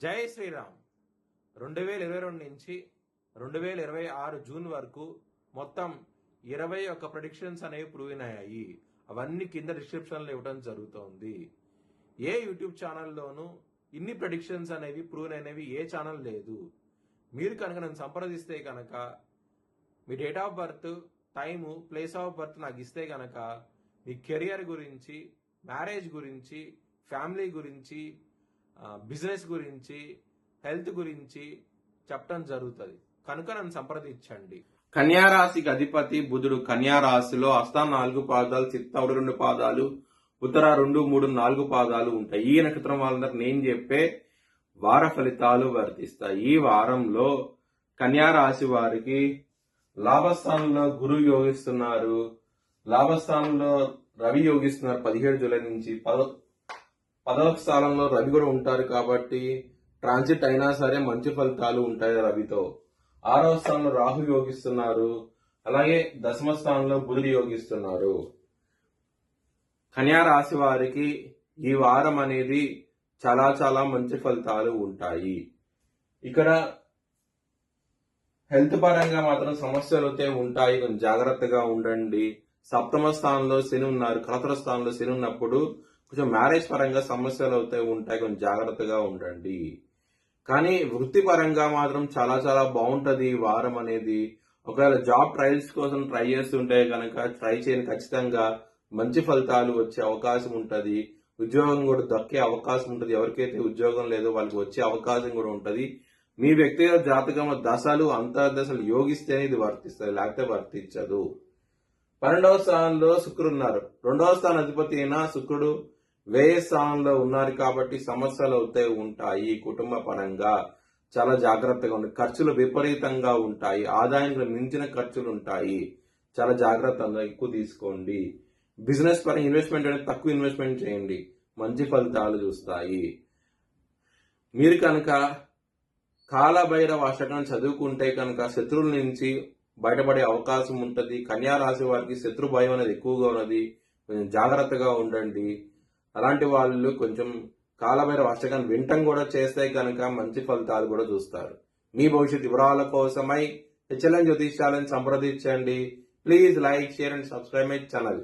జై శ్రీరామ్. 2022 నుంచి 2026 జూన్ వరకు మొత్తం 21 ప్రెడిక్షన్స్ అనేవి ప్రూవ్ అయ్యాయి. అవన్నీ కింద డిస్క్రిప్షన్లో ఇవ్వడం జరుగుతోంది. ఏ యూట్యూబ్ ఛానల్లోనూ ఇన్ని ప్రెడిక్షన్స్ అనేవి ప్రూవ్ అయినవి ఏ ఛానల్ లేదు. మీరు కనుక నన్ను సంప్రదిస్తే కనుక మీ date of birth, time, place of birth నాకు ఇస్తే కనుక మీ కెరియర్ గురించి, మ్యారేజ్ గురించి, ఫ్యామిలీ గురించి, బిజినెస్ గురించి, హెల్త్ గురించి చెప్పడం జరుగుతుంది. కనుక నన్ను సంప్రదించండి. కన్యారాశికి అధిపతి బుధుడు కన్యారాశిలో హస్త 4 పాదాలు, చిత్త 2 పాదాలు, ఉత్తర 2, 3, 4 పాదాలు ఉంటాయి. ఈ నక్షత్రం వాళ్ళందరూ నేను చెప్పే వార ఫలితాలు వర్తిస్తాయి. ఈ వారంలో కన్యారాశి వారికి లాభస్థానంలో గురువు యోగిస్తున్నారు, లాభస్థానంలో రవి యోగిస్తున్నారు 17 జూలై నుంచి. 10వ స్థానంలో రవి కూడా ఉంటారు కాబట్టి ట్రాన్సిట్ అయినా సరే మంచి ఫలితాలు ఉంటాయి రవితో. 6వ స్థానంలో రాహు యోగిస్తున్నారు, అలాగే 10వ స్థానంలో బుధుడు యోగిస్తున్నారు. కన్యా రాశి వారికి ఈ వారం అనేది చాలా చాలా మంచి ఫలితాలు ఉంటాయి. ఇక్కడ హెల్త్ పరంగా మాత్రం సమస్యలు అయితే ఉంటాయి, కొంచెం జాగ్రత్తగా ఉండండి. 7వ స్థానంలో శని ఉన్నారు, కలతర స్థానంలో శని ఉన్నప్పుడు కొంచెం మ్యారేజ్ పరంగా సమస్యలు అయితే ఉంటాయి, కొంచెం జాగ్రత్తగా ఉండండి. కానీ వృత్తిపరంగా మాత్రం చాలా చాలా బాగుంటది ఈ వారం అనేది. ఒకవేళ జాబ్ ట్రయల్స్ కోసం ట్రై చేస్తుంటే కనుక ట్రై చేయని ఖచ్చితంగా మంచి ఫలితాలు వచ్చే అవకాశం ఉంటది. ఉద్యోగం కూడా దక్కే అవకాశం ఉంటది. ఎవరికైతే ఉద్యోగం లేదో వాళ్ళకి వచ్చే అవకాశం కూడా ఉంటది. మీ వ్యక్తిగత జాతకం దశలు, అంతర్దశలు యోగిస్తేనే ఇది వర్తిస్తుంది, లేకపోతే వర్తించదు. 12వ స్థానంలో శుక్రుడు ఉన్నారు. 2వ స్థాన అధిపతి అయిన శుక్రుడు వ్యయ స్థానంలో ఉన్నారు కాబట్టి సమస్యలు అయితే ఉంటాయి. కుటుంబ పరంగా చాలా జాగ్రత్తగా ఉండండి. ఖర్చులు విపరీతంగా ఉంటాయి, ఆదాయానికి మించిన ఖర్చులు ఉంటాయి. చాలా జాగ్రత్తగా ఎక్కువ తీసుకోండి. బిజినెస్ పరంగా ఇన్వెస్ట్మెంట్ అనేది తక్కువ ఇన్వెస్ట్మెంట్ చేయండి, మంచి ఫలితాలు చూస్తాయి. మీరు కనుక కాలభైరవ అష్టకం చదువుకుంటే కనుక శత్రువుల నుంచి బయటపడే అవకాశం ఉంటుంది. కన్యా రాశి వారికి శత్రు భయం అనేది ఎక్కువగా ఉన్నది, కొంచెం జాగ్రత్తగా ఉండండి. అలాంటి వాళ్ళు కొంచెం కాలభైరవ అష్టకాన్ని వింటం కూడా చేస్తే కనుక మంచి ఫలితాలు కూడా చూస్తారు. మీ భవిష్యత్ వివరాల కోసమై హెచ్ఎల్ఎన్ జ్యోతిష్యాలను సంప్రదించండి. Please like, share and subscribe my channel.